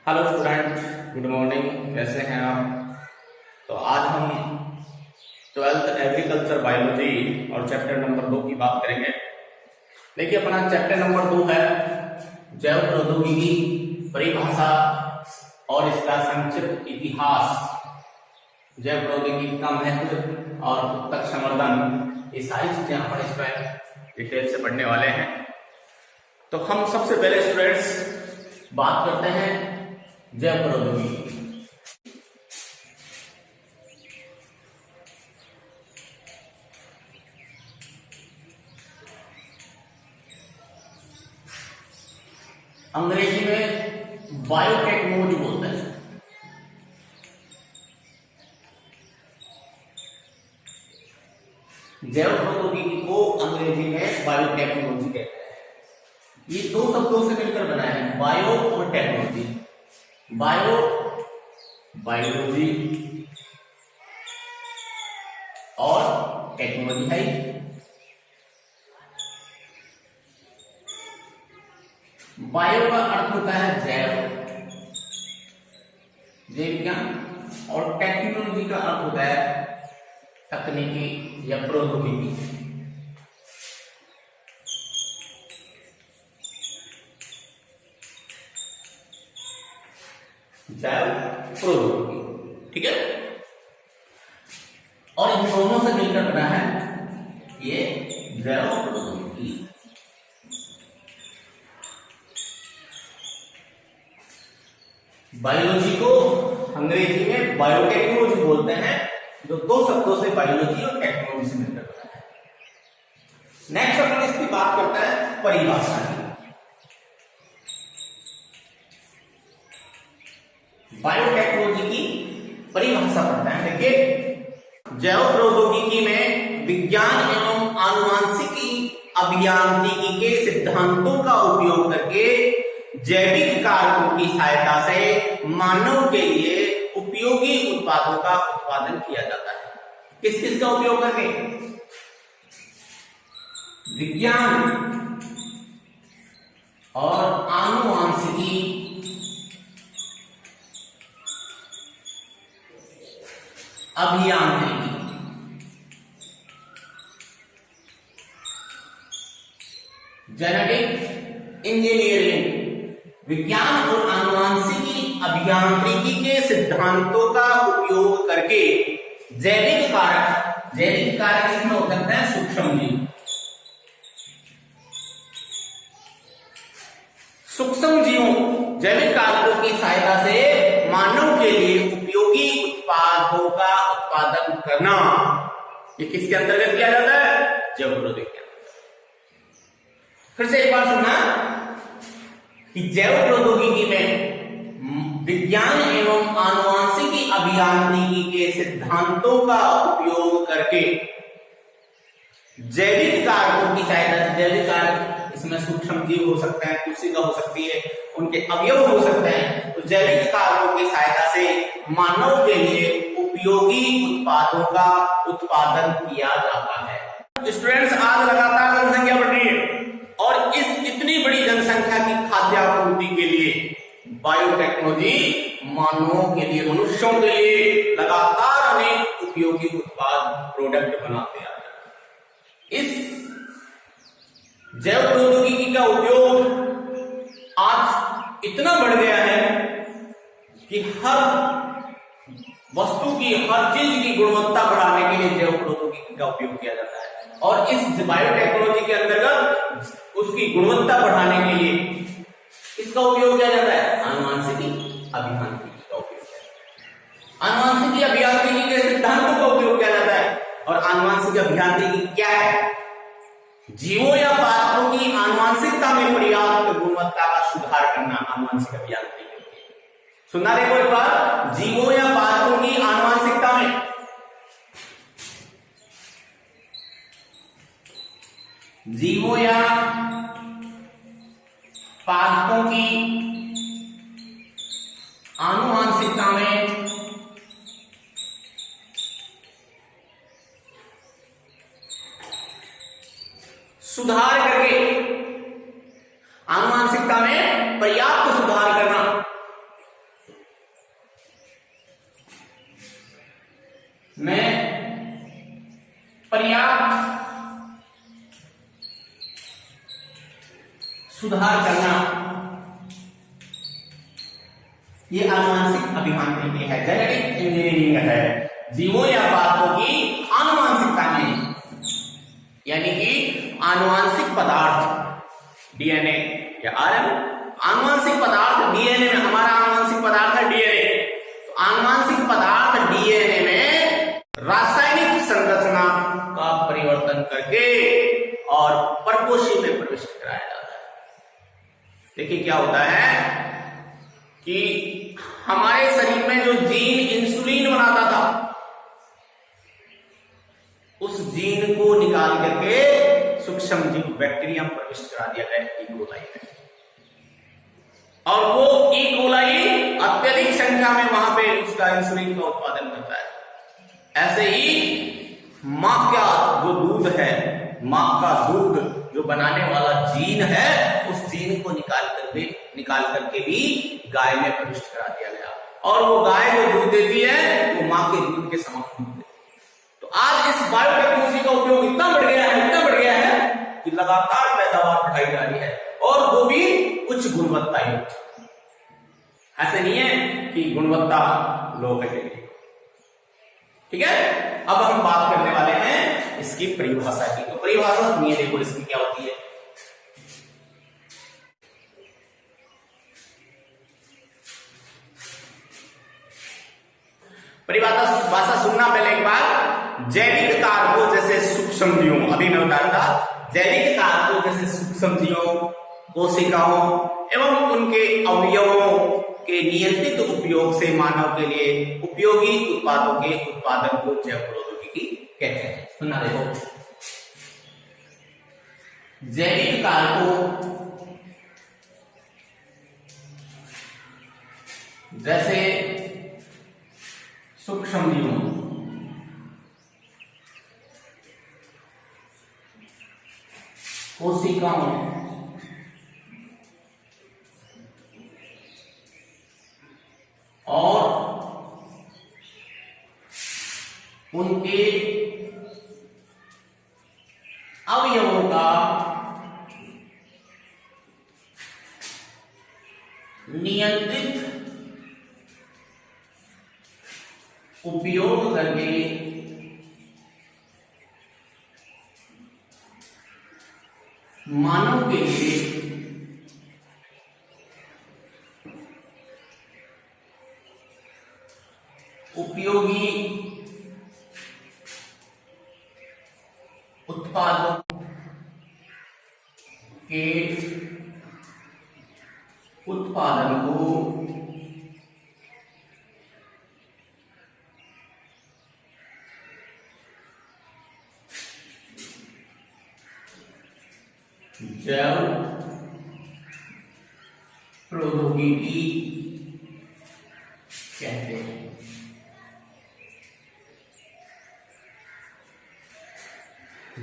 Hello student, good morning. कैसे हैं आप? तो आज हम 12th एग्रीकल्चर बायोलॉजी और चैप्टर नंबर 2 की बात करेंगे। देखिए, अपना चैप्टर नंबर 2 है जैव प्रौद्योगिकी, परिभाषा और इसका संक्षिप्त इतिहास, जैव प्रौद्योगिकी का महत्व और उत्तक संवर्धन। ये सारी चीजें हम इसमें डिटेल से पढ़ने वाले हैं। तो हम सबसे पहले स्टूडेंट्स बात करते हैं जैव प्रौद्योगिकी। अंग्रेजी में बायोटेक्नोलॉजी बोलते हैं। जैव प्रौद्योगिकी को अंग्रेजी में बायोटेक्नोलॉजी कहते हैं। ये दो शब्दों से मिलकर बना है, बायो और टेक्नोलॉजी। बायो बायोलॉजी और टेक्नोलॉजी है। बायो का अर्थ होता है जैव, विज्ञान, और टेक्नोलॉजी का अर्थ होता है तकनीकी या प्रौद्योगिकी। जैव प्रौद्योगिकी, ठीक है। और इन दोनों से मिलकर बना है ये जैव प्रौद्योगिकी। बायोलॉजी को अंग्रेजी में बायोटेक्नोलॉजी बोलते हैं, जो दो शब्दों से बायोलॉजी और टेक्नोलॉजी से मिलकर बना है। नेक्स्ट अपन इसकी बात करते हैं परिभाषा की। बायोटेक्नोलॉजी की परिभाषा पढ़ते हैं। देखिए, जैव प्रौद्योगिकी में विज्ञान एवं आनुवांशिकी अभियांत्रिकी के सिद्धांतों का उपयोग करके जैविक कारकों की सहायता से मानव के लिए उपयोगी उत्पादों का उत्पादन किया जाता है। किस किस का उपयोग करके? विज्ञान और आनुवांशिकी अभियांत्रिकी, जेनेटिक इंजीनियरिंग, विज्ञान और आनुवांशिकी अभियांत्रिकी के सिद्धांतों का उपयोग करके जैविक कारक इसमें हो सकते हैं सूक्ष्म जीव। सूक्ष्म जीवों, जैविक कारकों की सहायता से मानव के लिए उपयोगी उत्पादों का उत्पादन करना, ये किसके अंतर्गत किया जाता है? जैव प्रौद्योगिकी। फिर से एक बार सुनना कि जैव प्रौद्योगिकी में विज्ञान एवं आनुवांशिकी अभियांत्रिकी के सिद्धांतों का उपयोग करके जैविक कारकों की सहायता से, जैविक कारक इसमें सूक्ष्म जीव हो सकते हैं, कोशिका हो सकती है, उनके अवयव हो सकते हैं, तो जैविक कारकों की सहायता से मानव के लिए उपयोगी उत्पादों का उत्पादन किया जाता है। स्टूडेंट्स, आज लगातार जनसंख्या बढ़ रही है और इस इतनी बड़ी जनसंख्या की खाद्य आपूर्ति के लिए बायोटेक्नोलॉजी मानवों के लिए, मनुष्यों के लिए लगातार अनेक उपयोगी उत्पाद, प्रोडक्ट बनाते आ रहे हैं। इस जैव प्रौद्योगिकी का उपयोग आज इतना बढ़ गया है कि हर वस्तु की, हर चीज की गुणवत्ता बढ़ाने के लिए जैव प्रौद्योगिकी का उपयोग किया जाता है। और इस बायोटेक्नोलॉजी के अंतर्गत उसकी गुणवत्ता बढ़ाने के लिए इसका उपयोग किया जाता है आनुवांशिकी अभियांत्रिकी का उपयोग किया जाता है। आनुवांशिकी अभियांत्रिकी के सिद्धांतों का उपयोग किया जाता है। और आनुवांशिक अभियांत्रिकी क्या है? जीवों या पादपों की आनुवांशिकता में पर्याप्त गुणवत्ता का सुधार करना आनुवांशिक अभियांत्रिकी होती है। सुना देखो एक बार, जीवों या पादपों की आनुवांशिकता में पादपों की आनुवांशिकता में सुधार करके, आनुवांशिकता में पर्याप्त सुधार करना में पर्याप्त सुधार करना, ये आनुवांशिक अभियांत्रिकी है, जेनेटिक इंजीनियरिंग है, जीवों या पादपों की आनुवांशिकता में, यानी कि आनुवांशिक पदार्थ डीएनए या आरएनए, आनुवांशिक पदार्थ डीएनए में, हमारा आनुवांशिक पदार्थ है डीएनए, तो आनुवांशिक पदार्थ डीएनए में रासायनिक संरचना का परिवर्तन करके और परपोषी में प्रविष्ट कराया जाता है। देखिए क्या होता है कि हमारे शरीर में जो जीन इंसुलिन बनाता था, उस जीन को निकाल करके सूक्ष्म जीव बैक्टीरिया में प्रविष्ट करा दिया गया ई कोलाई में, और वो ई कोलाई अत्यधिक संख्या में वहां पे उसका इंसुलिन का उत्पादन करता है। ऐसे ही मां का जो दूध है, मां का दूध जो बनाने वाला जीन है, उस जीन को निकाल करके भी गाय में प्रविष्ट करा दिया गया, और वो गाय जो दूध देती है वो मां के दूध के समान दूध देती है। तो आज इस बायोटेक्नोलॉजी का उपयोग इतना बढ़ गया है कि लगातार पैदावार बढ़ाई जा रही है, और वो भी उच्च गुणवत्ता युक्त। ऐसे नहीं है कि गुणवत्ता लो कैटेगरी। ठीक है, अब हम बात करने वाले हैं इसकी परिभाषा की। तो परिभाषा सुनिए, देखो इसकी क्या होती है। परिभाषा सुनना पहले एक बार। जैविक कारकों जैसे सूक्ष्म जीवों, अभी मैं बता रहा था, जैविक कारकों जैसे सूक्ष्म जीवों, कोशिकाओं एवं उनके अवयवों के नियंत्रित उपयोग से मानव के लिए उपयोगी उत्पादों के उत्पादन को जैव प्रौद्योगिकी कहते हैं। सुनना देखो, जैविक कारकों जैसे सूक्ष्म जीवों, कोशिकाओं और उनके अवयवों का नियंत्रित उपयोग करके मानव के लिए उपयोगी उत्पादों के उत्पादन को जैव प्रौद्योगिकी कहते हैं।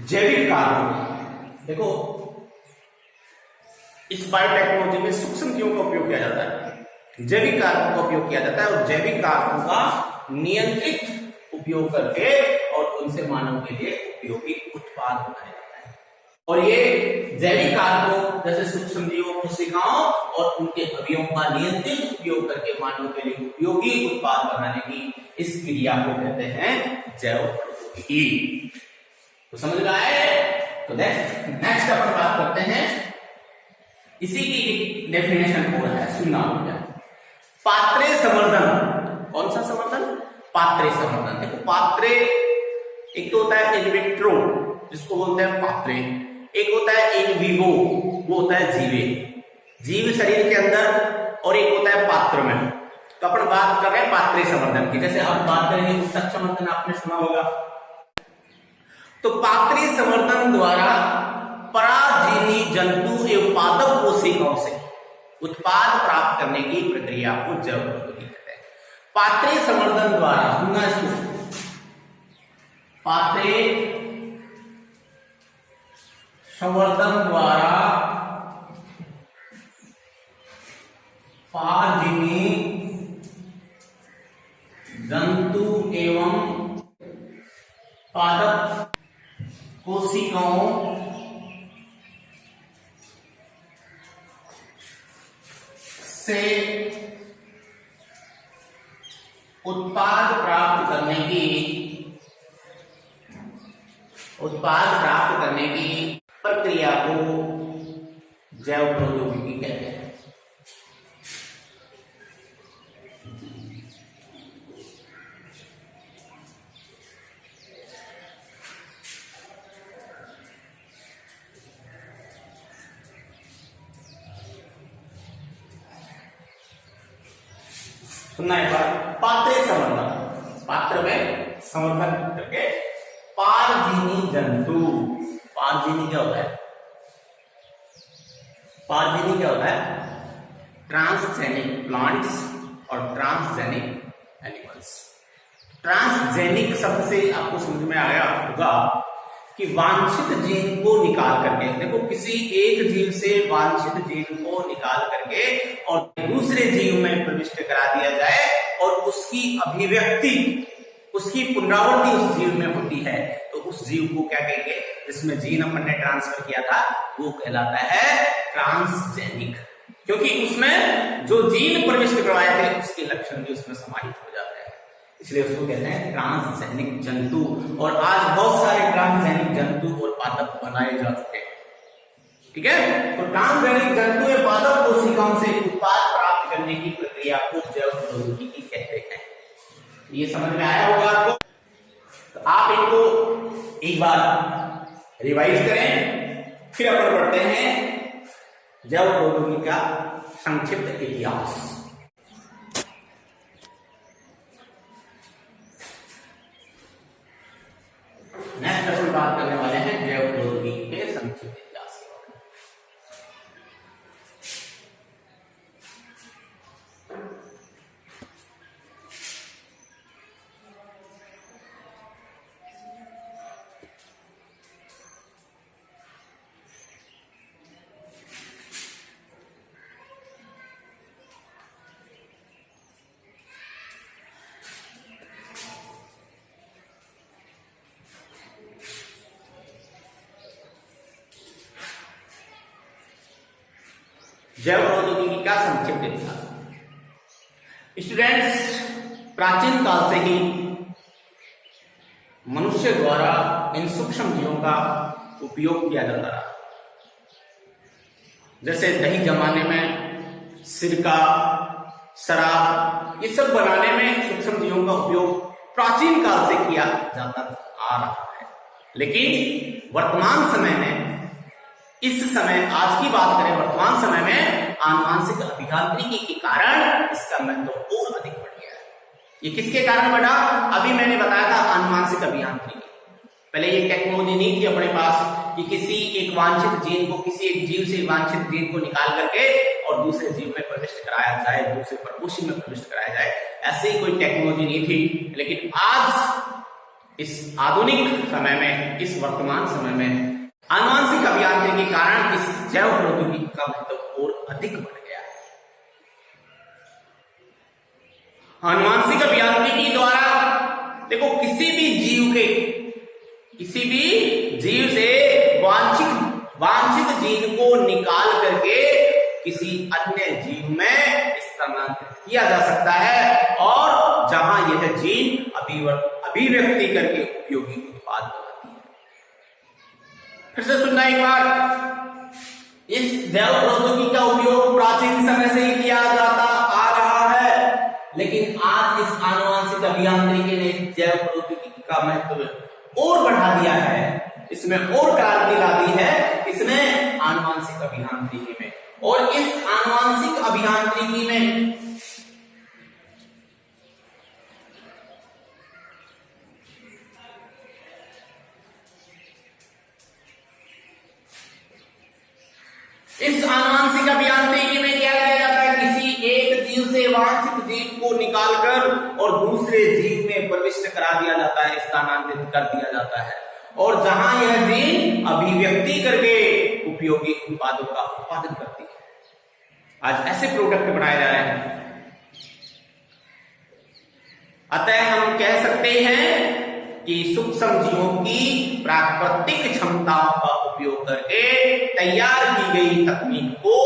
जैविक कारकों, देखो इस बायोटेक्नोलॉजी में सूक्ष्म जीवों का उपयोग किया जाता है, जैविक कारकों का उपयोग किया जाता है, और जैविक कारकों का नियंत्रित उपयोग करके और उनसे मानव के लिए उपयोगी उत्पाद बनाया जाता है। और ये जैविक कारकों जैसे सूक्ष्म जीवों, कोशिकाओं और उनके अवयवों का नियंत्रित उपयोग करके मानव के लिए उपयोगी उत्पाद बनाने की इस क्रिया को कहते हैं जैव प्रौद्योगिकी। तो समझ में आए? तो नेक्स्ट अपन बात करते हैं, इसी की डेफिनेशन हो रहा है, सुनना हो जाए। पात्रे संवर्धन, कौन सा संवर्धन? पात्रे संवर्धन। देखो पात्रे एक तो होता है इन विट्रो जिसको बोलते हैं पात्रे, एक होता है इन विवो, वो होता है जीवे, जीव शरीर के अंदर, और एक होता है पात्र में। तो अपन बात कर रहे हैं पात्रे संवर्धन की। जैसे हम बात करेंगे ऊतक संवर्धन, आपने सुना होगा। तो पात्रे संवर्धन द्वारा पराजीवी जंतु एवं पादप कोशिकाओं से उत्पाद प्राप्त करने की प्रक्रिया को जैव प्रौद्योगिकी कहते हैं। पात्रे संवर्धन द्वारा, सुनना इसको, पात्रे संवर्धन द्वारा परजीवी जंतु एवं पादप कोशिकाओं से उत्पाद प्राप्त करने की प्रक्रिया को जैव प्रौद्योगिकी कहते हैं। सुनना एक बार, पात्रे संवर्धन, पात्र में संवर्धन करके पारजीनी जंतु। पारजीनी क्या होता है? पारजीनी क्या होता है? ट्रांसजेनिक प्लांट्स और ट्रांसजेनिक एनिमल्स। ट्रांसजेनिक शब्द से आपको समझ में आया होगा कि वांछित जीन को निकाल करके, देखो किसी एक जीव से वांछित जीन को निकाल करके और दूसरे जीव में प्रविष्ट करा दिया जाए और उसकी अभिव्यक्ति, उसकी पुनरावृत्ति उस जीव में होती है, तो उस जीव को क्या कहेंगे? जिसमें जीन अपन ने ट्रांसफर किया था वो कहलाता है ट्रांसजेनिक, क्योंकि उसमें जो जीन प्रविष्ट करवाए थे उसके लक्षण भी उसमें समाहित हो जाते हैं, इसलिए उसको कहते हैं ट्रांसजेनिक जंतु। और आज बहुत सारे ट्रांसजेनिक जंतु और पादप बनाए जा चुके हैं, ठीक है। तो ट्रांसजेनिक जंतु या पादप कोशिकाओं से उत्पाद प्राप्त करने की प्रक्रिया को जैव प्रौद्योगिकी कहते हैं। ये समझ में आया होगा आपको? तो आप इनको एक बार रिवाइज करें, फिर अपन पढ़ते हैं जैव प्रौद्योगिकी का संक्षिप्त इतिहास। नेक्स्ट अपन बात करने वाले हैं जैव प्रौद्योगिकी के संक्षिप्त इतिहास के बारे में। जैव प्रौद्योगिकी का संक्षिप्त इतिहास। स्टूडेंट्स, प्राचीन काल से ही मनुष्य द्वारा इन सूक्ष्म जीवों का उपयोग किया जाता रहा। जैसे दही जमाने में सिरका, शराब, ये सब बनाने में सूक्ष्म जीवों का उपयोग प्राचीन काल से किया जाता आ रहा है। लेकिन वर्तमान समय में, इस समय आज की बात करें, वर्तमान समय में आनुवांशिक अभियांत्रिकी के कारण इसका महत्व और अधिक बढ़ गया है। ये किसके कारण बढ़ा? अभी मैंने बताया था आनुवांशिक अभियांत्रिकी। पहले ये टेक्नोलॉजी नहीं थी अपने पास कि किसी एक वांछित जीन को, किसी एक जीव से वांछित जीन को निकाल करके और दूसरे जीव में प्रविष्ट कराया जाए, दूसरे प्रपोषी में प्रविष्ट कराया जाए, ऐसी कोई टेक्नोलॉजी नहीं थी। लेकिन आज इस आधुनिक समय में, इस वर्तमान समय में आनुवांशिक अभियांत्रिकी के कारण इस जैव प्रौद्योगिकी का महत्व और अधिक बढ़ गया है। आनुवांशिक अभियांत्रिकी द्वारा देखो किसी भी जीव से वांछित जीन को निकाल करके किसी अन्य जीव में स्थानांतरित किया जा सकता है और जहां यह जीन अभिव्यक्ति करके उपयोगी उत्पाद बनाती है। फिर से सुनना एक बार, इस जैव प्रौद्योगिकी का उपयोग प्राचीन समय से ही किया जाता आ रहा है, लेकिन आज इस आनुवांशिक अभियांत्रिकी ने जैव प्रौद्योगिकी का महत्व और बढ़ा दिया है, इसमें और क्रांति ला दी है। इसमें आनुवांशिक अभियांत्रिकी में, और इस आनुवांशिक अभियांत्रिकी में क्या किया जाता है? किसी एक जीव से वांछित जीव को निकालकर और दूसरे जीव में प्रविष्ट करा दिया जाता है, स्थानांतरित कर दिया जाता है, और जहां यह जीन अभिव्यक्ति करके उपयोगी उत्पादों का उत्पादन करती है। आज ऐसे प्रोडक्ट बनाए जा रहे हैं। अतः हम कह सकते हैं कि सूक्ष्म जीवों की प्राकृतिक क्षमताओं का उपयोग करके तैयार की गई तकनीक को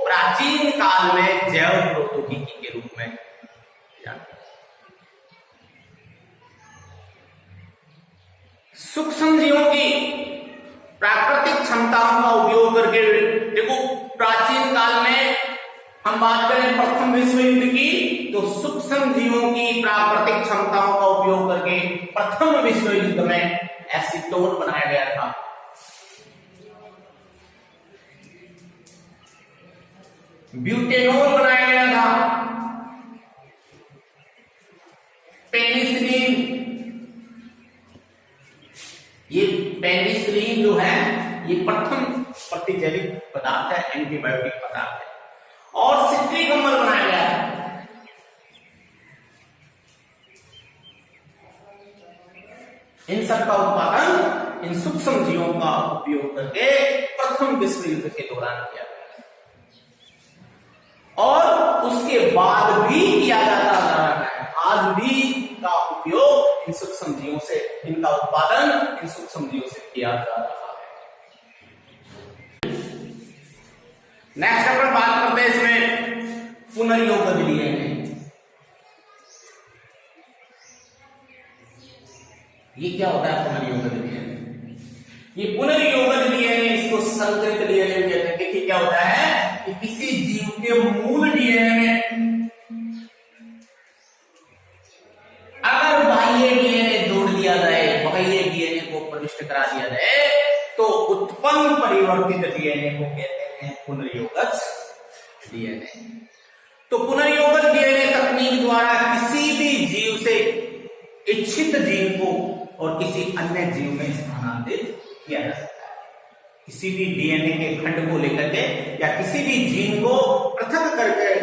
प्राचीन काल में जैव प्रौद्योगिकी के रूप में सूक्ष्म जीवों की प्राकृतिक क्षमताओं का उपयोग करके, देखो प्राचीन काल में हम बात करें प्रथम विश्व युद्ध की, तो सूक्ष्म जीवों की प्राकृतिक क्षमताओं का उपयोग करके प्रथम विश्व युद्ध में एसीटोन बनाया गया था। ब्यूटेनॉल बनाया गया था। पेनिसिलिन, ये पेनिसिलिन जो है ये प्रथम प्रतिजैविक पदार्थ है, एंटीबायोटिक पदार्थ है। और सिट्रिक अम्ल बनाया गया है। इन सब का उत्पादन इन सूक्ष्म जीवों का उपयोग करके प्रथम विश्व युद्ध के दौरान किया गया और उसके बाद भी किया जाता रहा है। आज भी का उपयोग इन सूक्ष्म जीवों से, इनका उत्पादन इन सूक्ष्म जीवों से किया जा रहा है। नेक्स्ट अपन बात करते हैं इसमें पुनर्योगज डीएनए। ये क्या होता है पुनर्योगज डीएनए? ये पुनर्योगज डीएनए, इसको संकरित डीएनए कहते हैं। देखिए क्या होता है कि किसी जीव के मूल डीएनए में अगर बाह्य डीएनए जोड़ दिया जाए, बाह्य डीएनए को प्रविष्ट करा दिया जाए, तो उत्पन्न परिवर्तित डीएनए को कहते हैं पुनर्योगज डीएनए। तो पुनर्योगज डीएनए तकनीक द्वारा किसी भी जीव से इच्छित जीन को और किसी अन्य जीव में स्थानांतरित किया जा सकता है। किसी भी डीएनए के खंड को लेकर के या किसी भी जीन को पृथक करके,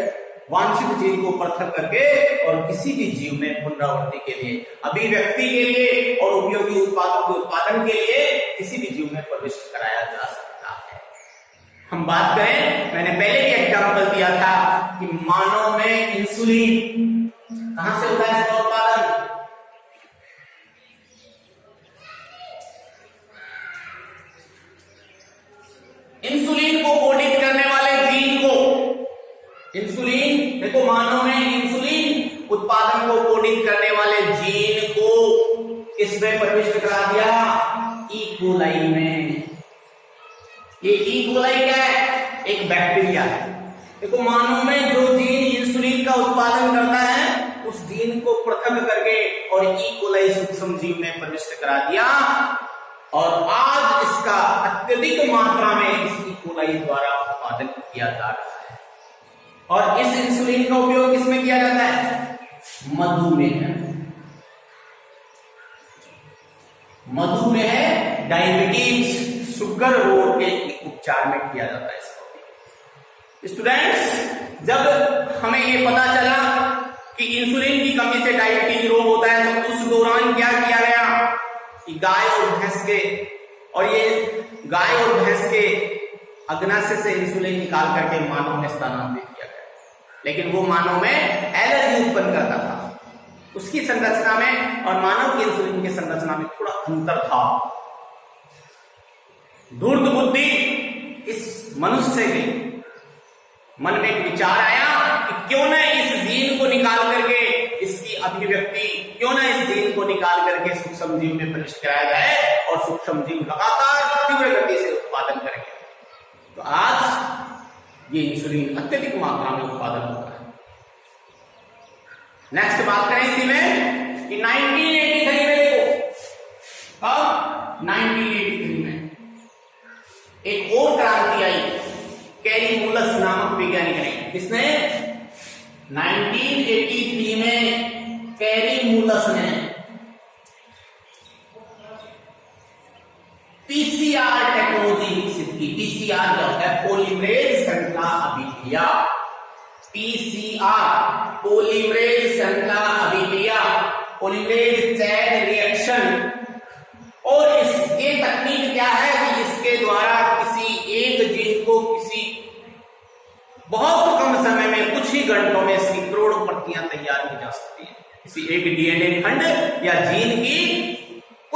वांछित जीन को पृथक करके और किसी भी जीव में पुनरावृत्ति के लिए, अभिव्यक्ति के लिए और उपयोगी उत्पादों के उत्पादन के लिए किसी भी जीव में प्रविष्ट कराया जा सकता है। हम बात करें, मैंने पहले भी एग्जांपल दिया था कि मानव में इंसुलिन कहां से होता है इसका उत्पादन? इंसुलिन को कोडित करने वाले जीन को, इंसुलिन देखो, मानव में इंसुलिन उत्पादन को कोडित करने वाले जीन को किसमें प्रविष्ट करा दिया? ई कोलाई में। ये ई कोलाई क्या है? एक बैक्टीरिया है। देखो मानव में जो जीन इंसुलिन का उत्पादन करता है, उस जीन को पृथक करके और ई कोलाई सूक्ष्म जीव में प्रविष्ट करा दिया और आज इसका अत्यधिक मात्रा में इस ई कोलाई द्वारा उत्पादन किया जा रहा है। और इस इंसुलिन का उपयोग किसमें किया जाता है? मधुमेह, मधुमेह, डायबिटीज, शुगर रोग के उपचार में किया जाता है इसको। स्टूडेंट्स, जब हमें ये पता चला कि इंसुलिन की कमी से डायबिटीज रोग होता है, तो उस दौरान क्या किया गया कि गाय और भैंस के, और ये गाय और भैंस के अग्नाशय से इंसुलिन निकाल करके मानव में स्थानांतरित किया गया। लेकिन वो मानव में एलर्जी उत्पन्न करता था। उसकी संरचना में और मानव की इंसुलिन की संरचना में थोड़ा अंतर था। धूर्त बुद्धि इस मनुष्य के मन में एक विचार आया कि क्यों न इस जीन को निकाल करके, इसकी अभिव्यक्ति क्यों न इस जीन को निकाल करके सूक्ष्म जीव में प्रविष्ट कराया जाए और सूक्ष्म जीव लगातार तीव्र गति से उत्पादन करेंगे। तो आज ये इंसुलिन अत्यधिक मात्रा में उत्पादन होता है। नेक्स्ट बात करें इसी में कि 1983 में देखो, 1983 में एक और क्रांति आई। कैरीमुलस नामक वैज्ञानिक ने, किसने? 1983 में कैरीमुलस ने पीसीआर टेक्नोलॉजी विकसित की। पीसीआर क्या होता है? पॉलीमरेज श्रृंखला अभिक्रिया। पीसीआर, पॉलीमरेज श्रृंखला अभिक्रिया, पॉलीमरेज चैन रिएक्शन। और इसके तकनीक क्या है कि इसके द्वारा किसी एक जीन को किसी बहुत कम समय में, कुछ ही घंटों में इसकी करोड़ों प्रतियां तैयार की जा सकती है। किसी एक डीएनए खंड या जीन की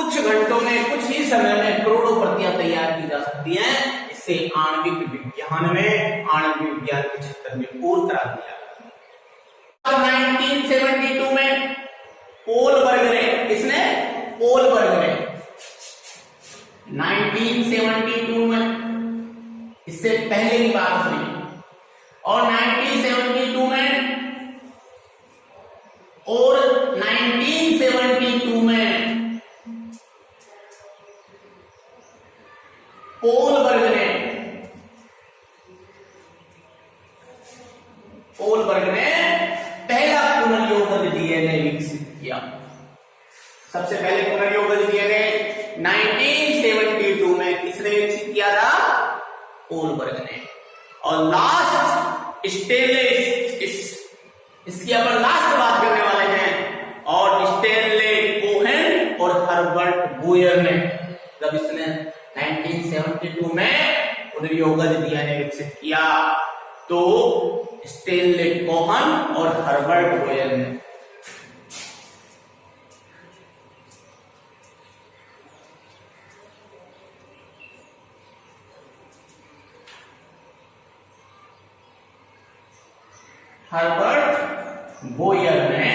कुछ घंटों में, कुछ ही समय में करोड़ों प्रतियां तैयार की जा सकती हैं। इससे आणविक विज्ञान में, आणविक विज्ञान के क्षेत्र में और करा दिया। 1972 में पोलबर्ग ने, किसने? पोलबर्ग ने 1972 में, इससे पहले की बात हुई। और 1972 में और 1972 में पोलबर्ग ने पहला पुनर्योगज डीएनए विकसित किया। सबसे पहले पुनर्योगज डीएनए 1972 में किसने विकसित किया था? पोलबर्ग ने। और लास्ट स्टेनले, इसकी अपन लास्ट बात करने वाले हैं, और स्टेनले कोहेन और हर्बर्ट बोयर ने, जब इसने 1972 में पुनर्योगज डीएनए विकसित किया, तो स्टेनले कोहेन और हर्बर्ट बोयर ने हर्बर्ट बोयर ने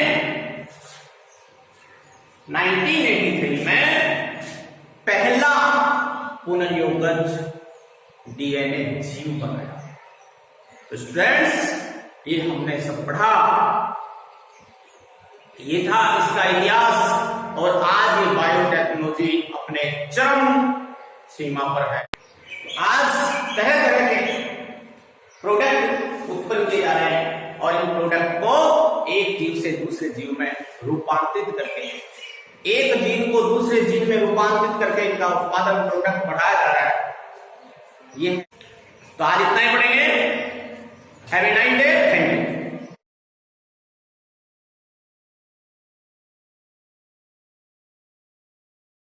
1983 में पहला पुनर्योगज डीएनए जीव बनाया। तो स्टूडेंट्स, ये हमने सब पढ़ा, ये था इसका इतिहास। और आज ये बायोटेक्नोलॉजी अपने चरम सीमा पर है। आज तरह तरह के प्रोडक्ट उत्पन्न किए जा रहे हैं, और इन प्रोडक्ट को एक जीव से दूसरे जीव में रूपांतरित करके, एक जीन को दूसरे जीन में रूपांतरित करके इनका उत्पादन, प्रोडक्ट बढ़ाया जा रहा है। ये तो आज इतना ही पढ़ेंगे। Have a